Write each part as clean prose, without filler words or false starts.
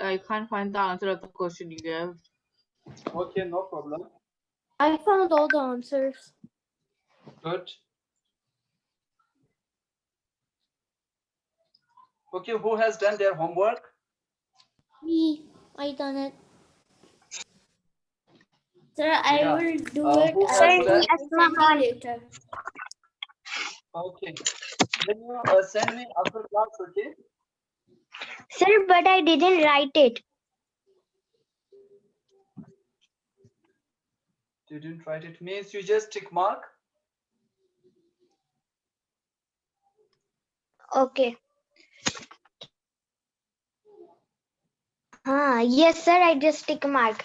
I can't find the answer of the question you gave. Okay, no problem. I found all the answers. Good. Okay, who has done their homework? Me, I done it. Sir, I will do it. Who has I will done? send you later. Okay. Then you send me after class, okay? Sir, but I didn't write it. Didn't write it. Means you just tick mark. Okay. Yes, sir. I just tick mark.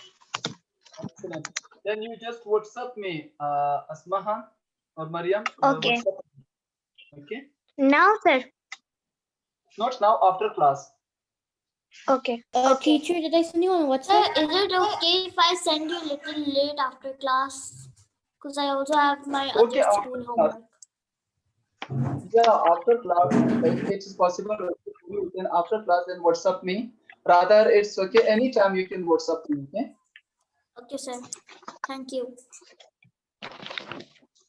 Excellent. Then you just WhatsApp me, Asmahan or Mariam. Okay. WhatsApp me. Okay. Now, sir. Not now. After class. Okay. Teacher, did I send you on WhatsApp? Is it okay if I send you a little late after class? Because I also have my Okay, other after school class. homework. Yeah, after class, if it is possible, you can after class then WhatsApp me. Rather, it's okay. Anytime you can WhatsApp me. Okay. Okay, sir. Thank you.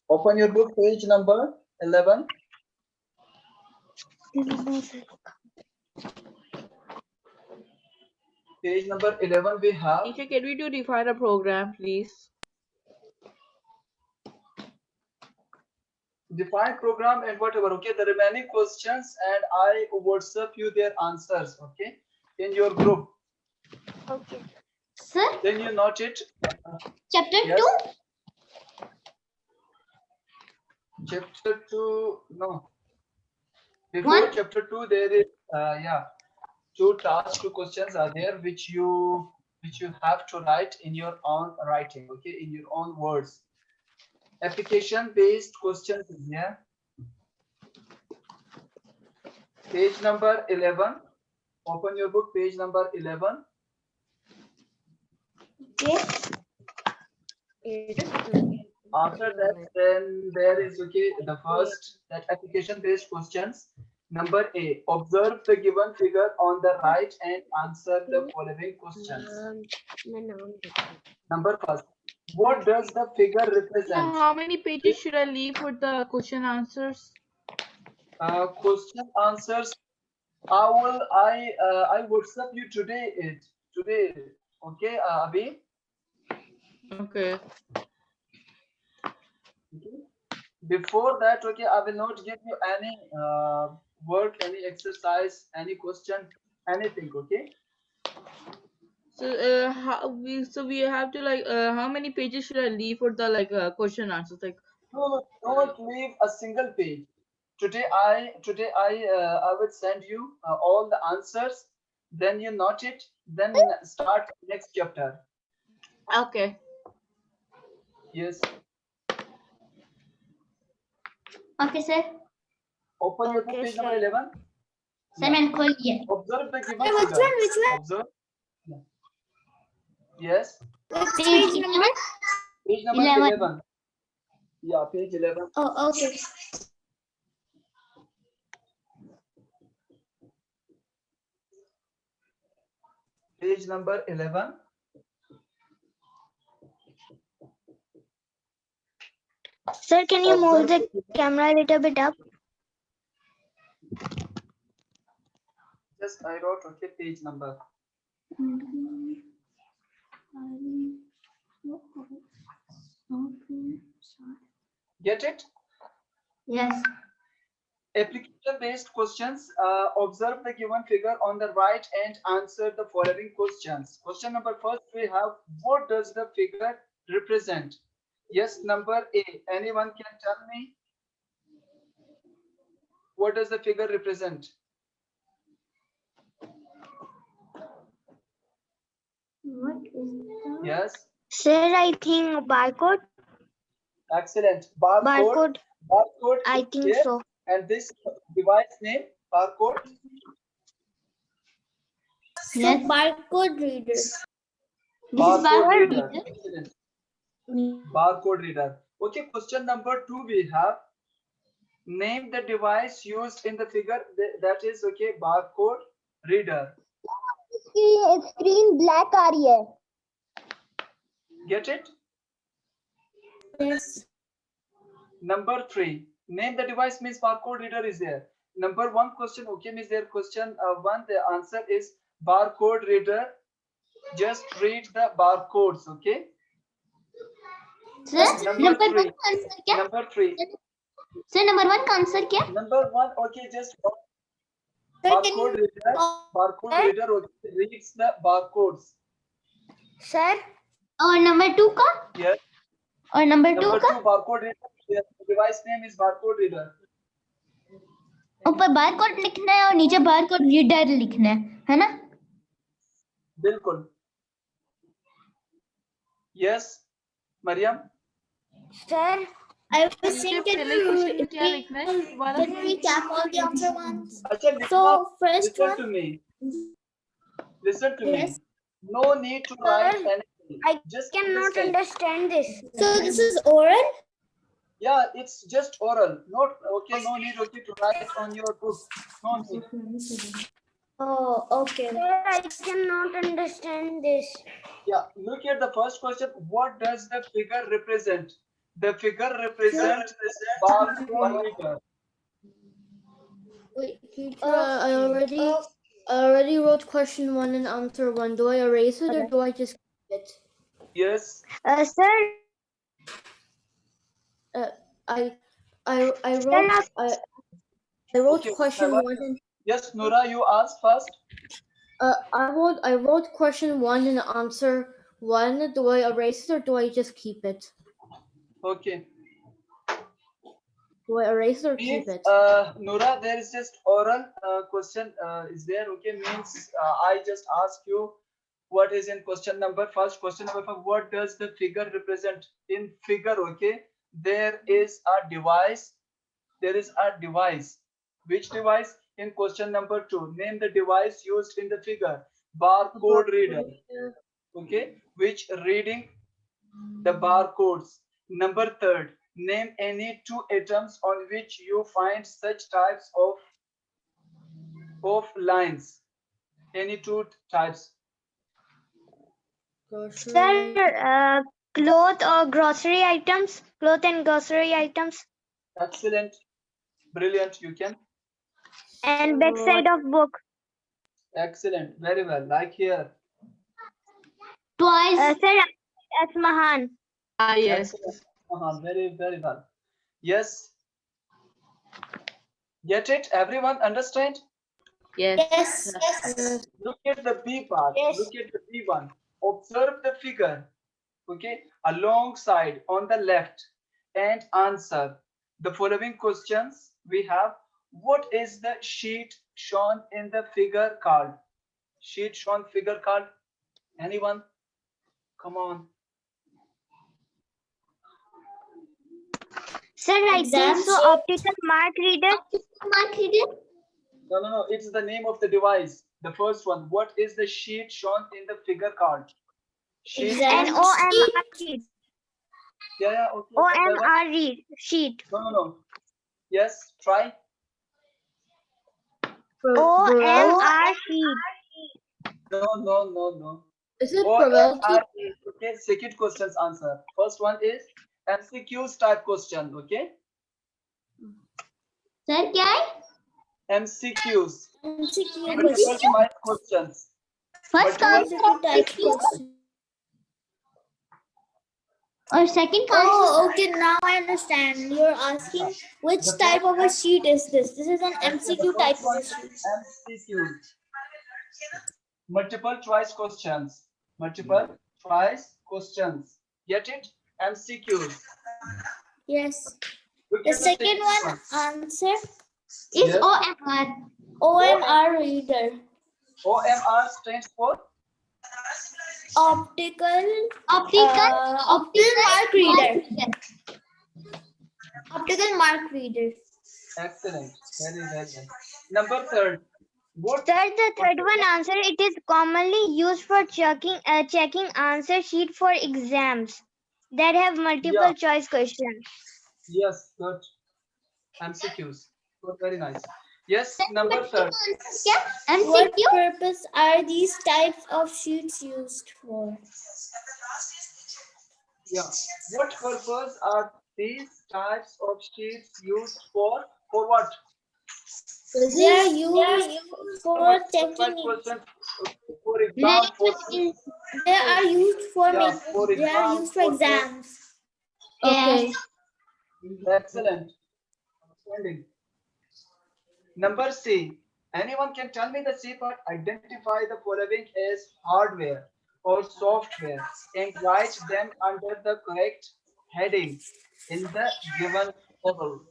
Open your book, page number 11. Page number 11, we have. Teacher, can we do define a program, please? Define program and whatever. Okay, the remaining questions, and I WhatsApp you their answers. Okay, in your group. Okay. Sir, Then you note it. chapter Yes. 2? Chapter 2. No. Before One? chapter 2, there is two tasks, two questions are there which you have to write in your own writing. Okay, in your own words. Application based questions is here. Page number 11. Open your book, page number 11. After that, then there is the first, that application based questions. Number A, observe the given figure on the right and answer the following questions. Number first, what does the figure represent? How many pages should I leave for the question answers? Question answers. I WhatsApp you today. Okay, Abhi. Okay. Before that, okay, I will not give you any work, any exercise, any question, anything. Okay. So we have to like how many pages should I leave for the like question answers? Like No, don't leave a single page. Today I will send you all the answers. Then you note it. Then start next chapter. okay. Yes. Okay, sir. Open your book, Okay, page sir. number 11. Simon, call here. Observe the given Which figure. one? Which one? Observe. Yes. Page number? Page number 11. Yeah, page 11. Oh, okay. Page number 11. Sir, can you move Observe the camera a little bit up? Just I wrote okay page number. Get it? Yes. Application based questions. Observe the given figure on the right and answer the following questions. Question number first, we have, what does the figure represent? Yes, number A. Anyone can tell me? What does the figure represent? What is that? Yes. Sir, I think barcode. Excellent. Barcode. Barcode. I think here. so. And this device name, barcode. Yes. Barcode reader. Barcode reader. Excellent. Barcode reader. Okay, question number 2 we have. Name the device used in the figure, that is okay, barcode reader. Screen black आ रही है. Get it? Yes. Number 3. Name the device means barcode reader is there. Number 1 question, okay, means there question 1, the answer is barcode reader. Just read the barcodes, okay? Sir, Number number 3. 1 answer क्या? Number 3. Sir, number 1 का answer क्या? Number 1, okay, just Sir, can barcode you reader. Barcode reader okay, reads the barcodes. Sir, और number 2 का? Yes. और number 2 Number का? 2 barcode reader. Yes, the device name is barcode reader. ऊपर barcode लिखना है और नीचे बारकोड रीडर लिखना है ना? बिल्कुल. Yes, Mariam. sir, I was नीचे saying, can पहले क्वेश्चन में क्या लिखना है दोबारा? can we recap all the answer ones? अच्छा, लिखना. So first Listen one. to me. Listen to Yes. me. No need to write Sir, anything. I Just cannot understand. understand this. So this is oral. Yeah, it's just oral. Not okay. No need okay to write on your book. No need. Oh, okay. Sir, I cannot understand this. Yeah. Look at the first question. What does the figure represent? The figure represents barcode reader. Wait, teacher, I already wrote question 1 and answer 1. Do I erase it or do I just keep it? Yes. Sir, I wrote Okay, question Nora. 1 and Yes, Nora, you asked first. I wrote question 1 and answer 1. Do I erase it or do I just keep it? Okay. Do I erase it or keep Means, it? Nora, there is just oral question is there, okay? Means I just ask you what is in question number, first question number 5, what does the figure represent? In figure, okay, there is a device, Which device? In question number 2, name the device used in the figure. Barcode reader, okay, which reading the barcodes. Number 3, name any 2 items on which you find such types of lines. Any 2 types. Grocery. sir, cloth or grocery items, cloth and grocery items, Excellent. Brilliant. You can. and backside of book. Excellent. Very well. Like here. Twice. Sir, Asmahan. Ah, yes. Excellent. Very, very well. Yes. Get it? Everyone understand? Yes. Yes. Yes. Look at the B part. Yes. Look at the B one. Observe the figure. Okay. Alongside on the left and answer the following questions. We have, what is the sheet shown in the figure called? Sheet shown figure called? Anyone? Come on. Sir, I think so. Exam Optical mark reader. Mark reader. No. It's the name of the device. The first one. What is the sheet shown in the figure called? Sheet. Exam And OMR sheet. Yeah. Okay. OMR read sheet. No. Yes. Try. OMR sheet. No. Is it OMR. probability? Okay. Second question's answer. First one is MCQs type question. Okay. Sir, क्या है? MCQs. MCQ Multiple question. choice questions. First का Multiple- answer type question. Or second का answer. Oh, okay. Now I understand. You're asking which The type of a first- sheet is this? This is an The MCQ first type of one a is sheet. MCQs. Multiple choice questions. Multiple choice questions. Get it? MCQs. Yes. Look The at second one answer is Yes. OMR. OMR reader. OMR stands for Optical mark reader. Optical mark reader. excellent. Very well. Number 3. What? Sir, the third one answer, it is commonly used for checking answer sheet for exams that have multiple Yeah. choice questions. Yes, good. MCQs. Good, very nice. Yes, number third. What purpose are these types of sheets used for? Yeah. What purpose are these types of sheets used for? For what? They are used for Five checking. questions. For exam, for They are used for yeah, for They are exam, used for for test. exams. Okay. Excellent. Outstanding. Number C. Anyone can tell me the C part. Identify the following as hardware or software and write them under the correct heading in the given table.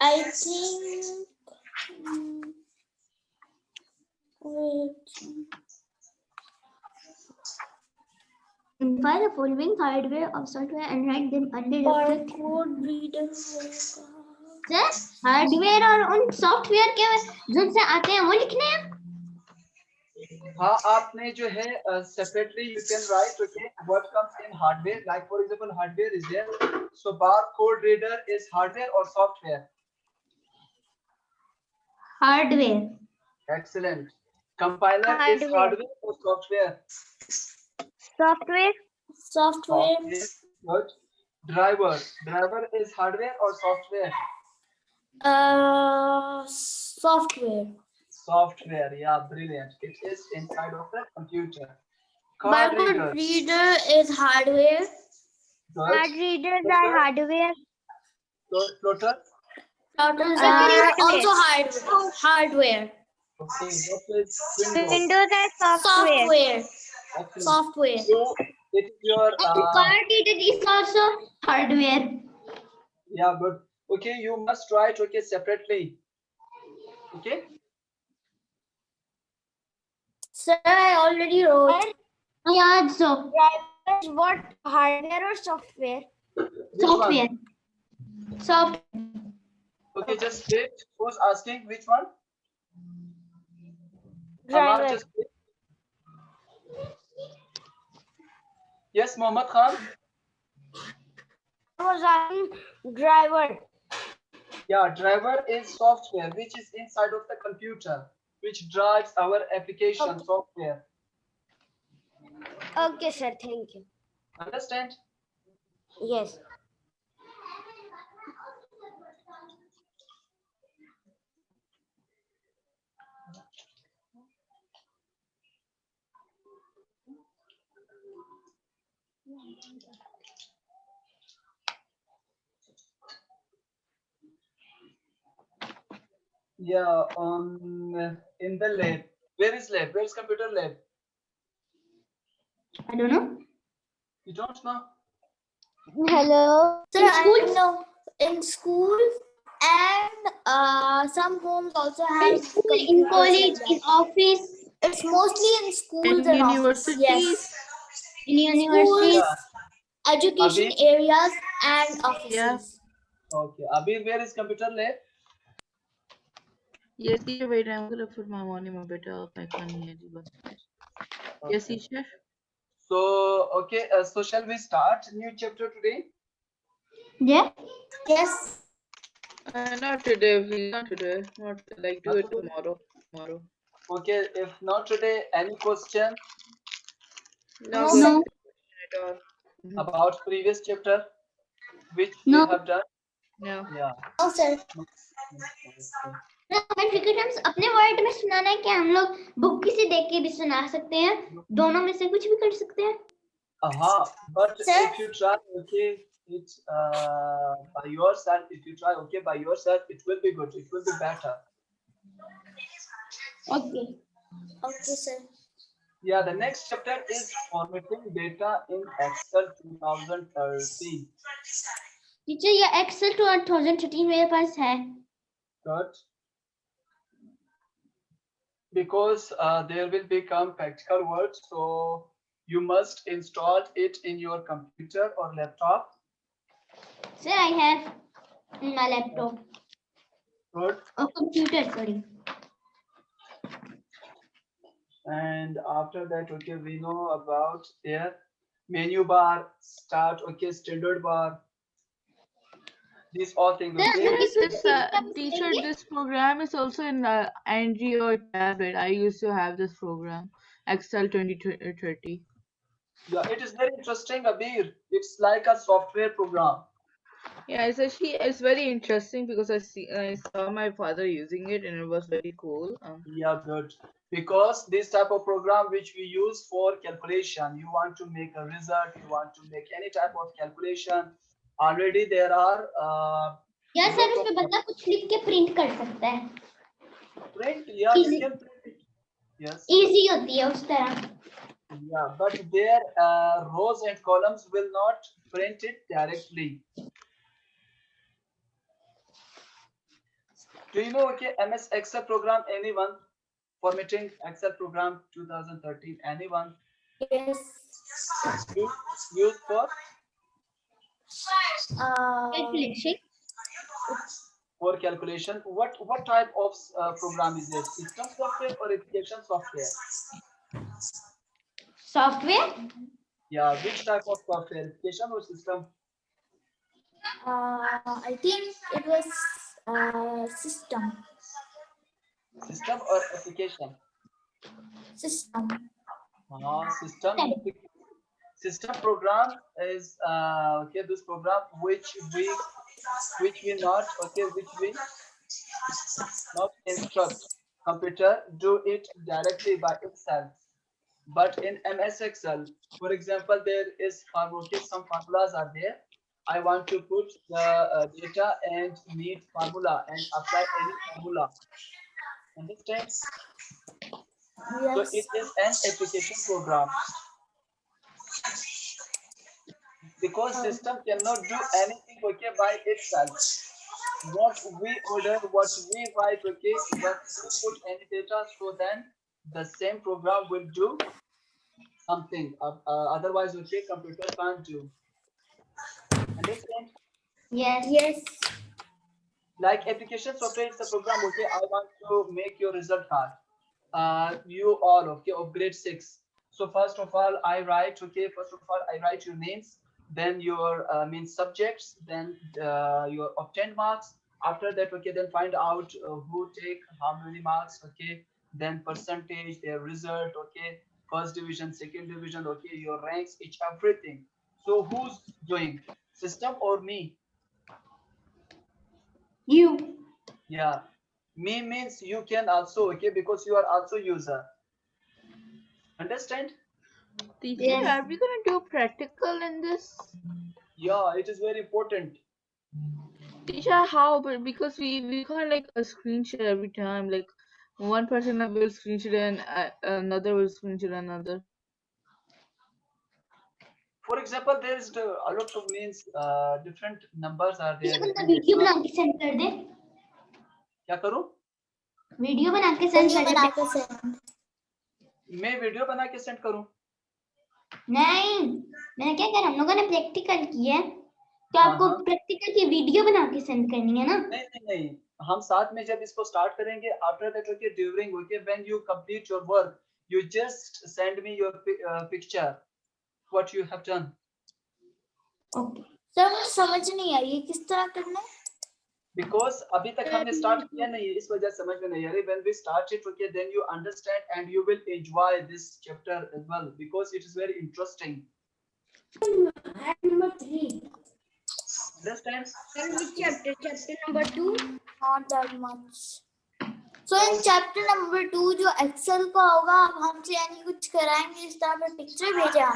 I think. Wait. Identify the following hardware or software and write them under the correct. Barcode reader. Hardware और उन software के जिनसे आते हैं वो लिखने हैं. हाँ, आपने जो है separately you can write okay what comes in hardware, like for example hardware is there, so barcode reader is hardware or software? Hardware. Excellent. Compiler is hardware or software? Software. Software. Good. Driver is hardware or software? Software. Software, yeah, brilliant. It is inside of the computer. Card Barcode reader. reader is hardware. Card readers are hardware. Plotter. Plotters are also hardware. Okay, what is Windows? Windows are software. Excellent. Software. So it is your Card reader is also hardware. yeah, good. Okay, you must write okay separately. Okay. Sir, I already wrote. Yeah, so Driver is what? Hardware or software? Which software. one? Software. Okay, just wait. Who's asking which one? Driver. Just wait. Yes, Mohammed Khan. I was asking driver. Yeah, driver is software which is inside of the computer, which drives our application software. Okay, sir. Thank you. Understand? Yes. Yeah, in the lab. Where is lab? Where is computer lab? I don't know. You don't know? Hello. Sir, I know in school and some homes also have In school, in college, in office, It's mostly in schools In and offices. universities. Yes. in university. Yeah. Education Abhi? areas and offices. Yeah. Okay. Abhi, where is computer lab? Yes, teacher, wait, I'm gonna put my volume a bit up. I can't hear you. But yes, Okay. teacher. So, okay, so shall we start new chapter today? Yeah. Yes. Not today, please. Not today. Not like do Not it today? tomorrow. Tomorrow. Okay, if not today, any question No, No, good No. at all. about previous chapter which No. we have done? No. Yeah. No, sir. Okay. हमें cricket हम अपने word में सुनाना है क्या? हम लोग book से देख के भी सुना सकते हैं. दोनों में से कुछ भी कर सकते हैं. But Sir? if you try, okay, it by yourself. If you try, okay, by yourself, it will be good. It will be better. Okay. Okay, sir. Yeah, the next chapter is formatting data in Excel 2013. Teacher ये Excel 2013 मेरे पास है. Good. Because there will become practical work, so you must install it in your computer or laptop. Sir, I have in my laptop. Good. Or computer, sorry. And after that, okay, we know about there menu bar, start, okay, standard bar. These all things, Sir, okay. This teacher, this program is also in Android or tablet. I used to have this program, Excel 2030. Yeah, it is very interesting, Abir. It's like a software program. Yeah, it's actually it's very interesting because I saw my father using it and it was very cool. Yeah, good. Because this type of program which we use for calculation, you want to make a result, you want to make any type of calculation. Already there are या lot sir of उसमें बंदा कुछ लिख के print कर सकता है. print. Yeah, you Easy. can print it. Yes. Easy होती है उस तरह. Yeah, but their rows and columns will not print it directly. Do you know, okay, MS Excel program, anyone? Formatting Excel program 2013, anyone? Yes. Used for? Calculation. For calculation. What type of program is this? System software or application software? Software. Yeah, which type of software? Application or system? I think it was system. System or application? System. System program is okay. This program which we not instruct computer do it directly by itself. But in MS Excel, for example, there is some formulas are there. I want to put the data and need formula and apply any formula. Understand? Yes. So it is an application program. Because system cannot do anything, okay, by itself. What we order, what we write, okay, what we put any data, so then the same program will do something. Otherwise, okay, computer can't do. Understand? Yes. Yes. Like application software, it's a program, okay, I want to make your result card. You all, okay, of grade 6. So first of all, I write your names, then your main subjects, then your obtained marks. After that, okay, then find out who take how many marks, okay, then percentage, their result, okay, first division, second division, okay, your ranks, each everything. So who's doing? System or me? You. Yeah, me means you can also, okay, because you are also user. Understand? Teacher, Yes. are we gonna do practical in this? Yeah, it is very important. Teacher, how? But because we can't like a screen share every time. Like one person will screen share and another will screen share another. For example, there is a lot of means different numbers are there. बंदा video बना के send कर दे. क्या करूं? Video बना के send कर दे. मैं वीडियो बना के सेंड करूं? नहीं, मैंने क्या कहा, हम लोगों ने प्रैक्टिकल किया है तो आपको प्रैक्टिकल की वीडियो बना के सेंड करनी है ना? नहीं, हम साथ में जब इसको स्टार्ट करेंगे, after that okay, during okay, when you complete your work, you just send me your picture what you have done. Okay sir, मुझे समझ नहीं आई किस तरह करना है. Because अभी तक हमने स्टार्ट किया नहीं है, इस वजह से समझ में नहीं आ रही. When we start it, okay, then you understand and you will enjoy this chapter as well because it is very interesting. Number 3. Understand? Chapter number 2, not that much. So in chapter number 2 जो Excel का होगा, आप हमसे यानी कुछ कराएंगे, इस तरह पे पिक्चर भेजा.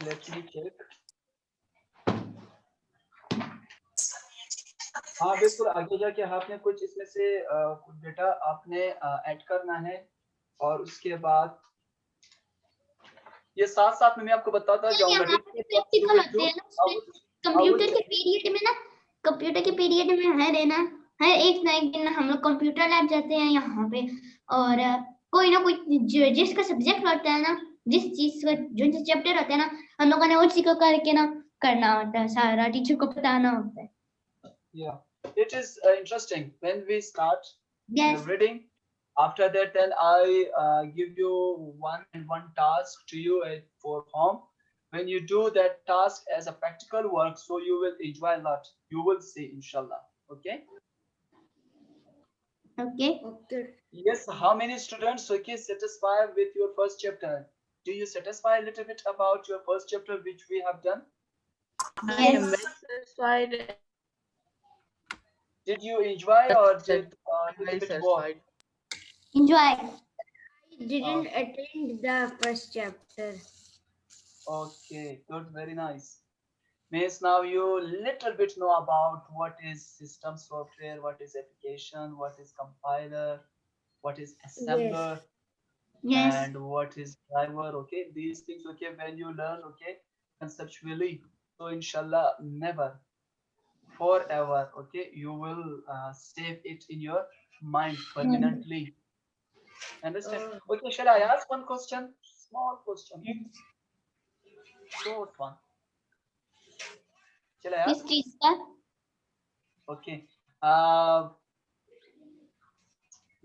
Let me check. हाँ, बिल्कुल आगे जाके आपने कुछ इसमें से कुछ डेटा आपने ऐड करना है और उसके बाद ये साथ में मैं आपको बताता जाऊंगा. प्रैक्टिकल होते हैं ना कंप्यूटर के पीरियड में हर एक ना एक दिन हम लोग कंप्यूटर लैब जाते हैं यहाँ पे, और कोई ना कोई जिसका सब्जेक्ट होता है ना, जिस चीज का जो चैप्टर होता है ना, हम लोगों ने उसी को करके ना करना होता है, सारा टीचर को बताना होता है. Yeah, it is interesting when we start reading. After that, then I give you one task to you for home. When you do that task as a practical work, so you will enjoy a lot. You will see, inshallah. Okay. Okay. Okay. Yes. How many students satisfied with your first chapter? Do you satisfy a little bit about your first chapter which we have done? I am Yes. very satisfied and Did you enjoy or did a very little bit bored? satisfied. Enjoy. I didn't Okay. attend the first chapter. Okay, good, very nice. Means now you little bit know about what is system software, what is application, what is compiler, what is Yes. assembler, Yes. and what is driver. Okay, these things. Okay, when you learn, okay, conceptually, so inshallah, never, forever. Okay, you will save it in your mind permanently. Understand? Okay, shall I ask one question? Small question, short one. Shall I किस ask? चीज का? Okay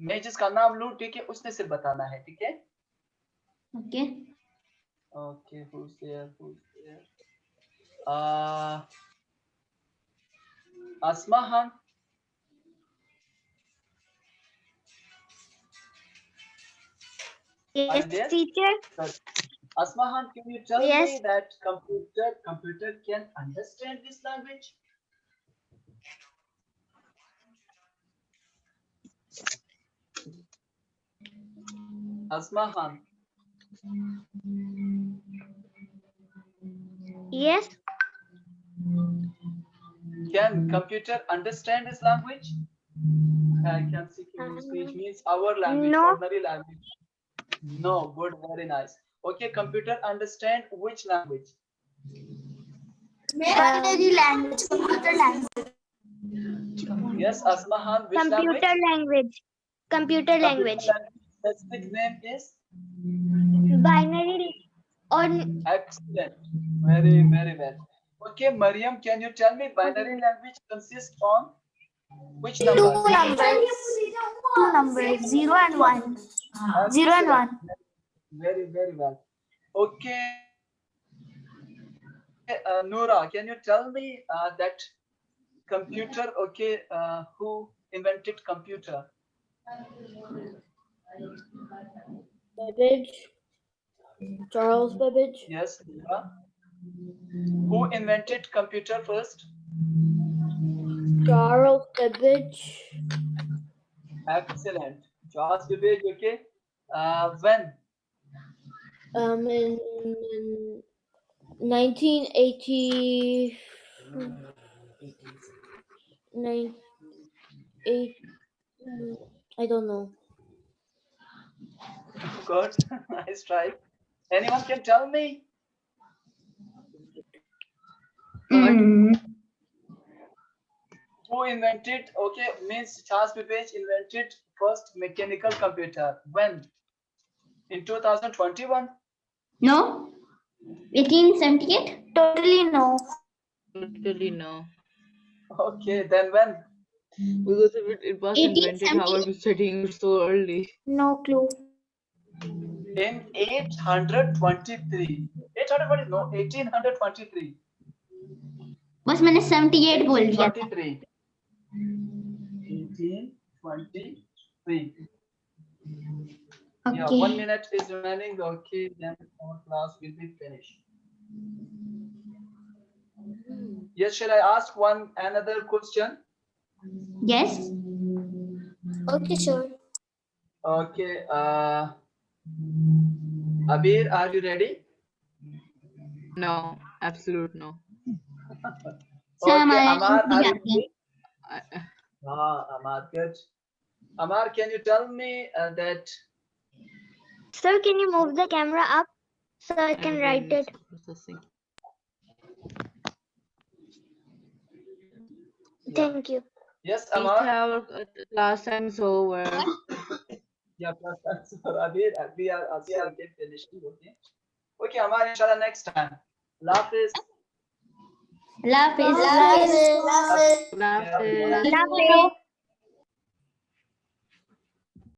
मैं जिसका नाम लूं, ठीक है, उसने सिर्फ बताना है, ठीक है? Okay. Okay, who's there? Asmahan, are you Yes, there? teacher. Good. Asmahan, can you tell Yes. me that computer can understand this language? Asmahan, Yes. can computer understand this language? I can see speech means our language, No. ordinary language. No, good, very nice. Okay, computer understand which language? Binary language, computer language. Yes, Asmahan, which language? Computer language. Computer language. Specific name is? Binary or Excellent. Very, very well. Okay, Mariam, can you tell me binary language consists on which Two number? numbers. Two numbers. 0 and 1. 0 and 1. Very, very well. Okay, Noora, can you tell me that computer, okay, who invented computer? Babbage. Charles Babbage. Yes, Noora. Who invented computer first? Charles Babbage. Excellent. Charles Babbage, okay. When? In 1980. 98. I don't know. Good. Nice try. Anyone can tell me? Who invented, okay, means Charles Babbage invented first mechanical computer. When? In 2021? No. 1878? Totally no. Totally no. Okay, then when? Because if it was invented, how are we studying it so early? No clue. In 823. 820, no, 1823. बस मैंने 78 बोल दिया था. 1823. Yeah, Okay. 1 minute is remaining. Okay, then our class will be finished. Yes, shall I ask another question? Yes. Okay, sure. Okay, Abir, are you ready? No, absolute no. Sir, Okay, हमारे Amar, भी are you जाते हैं. ready? Amar, good. Amar, can you tell me that? sir, can you move the camera up so I can write it? Processing. Thank you. Yes, Amar. Our class time is over. Yeah, Abir, we are also okay, finishing. Okay. Okay, Amar, inshallah, next time. Love is. Love is. Love is. Love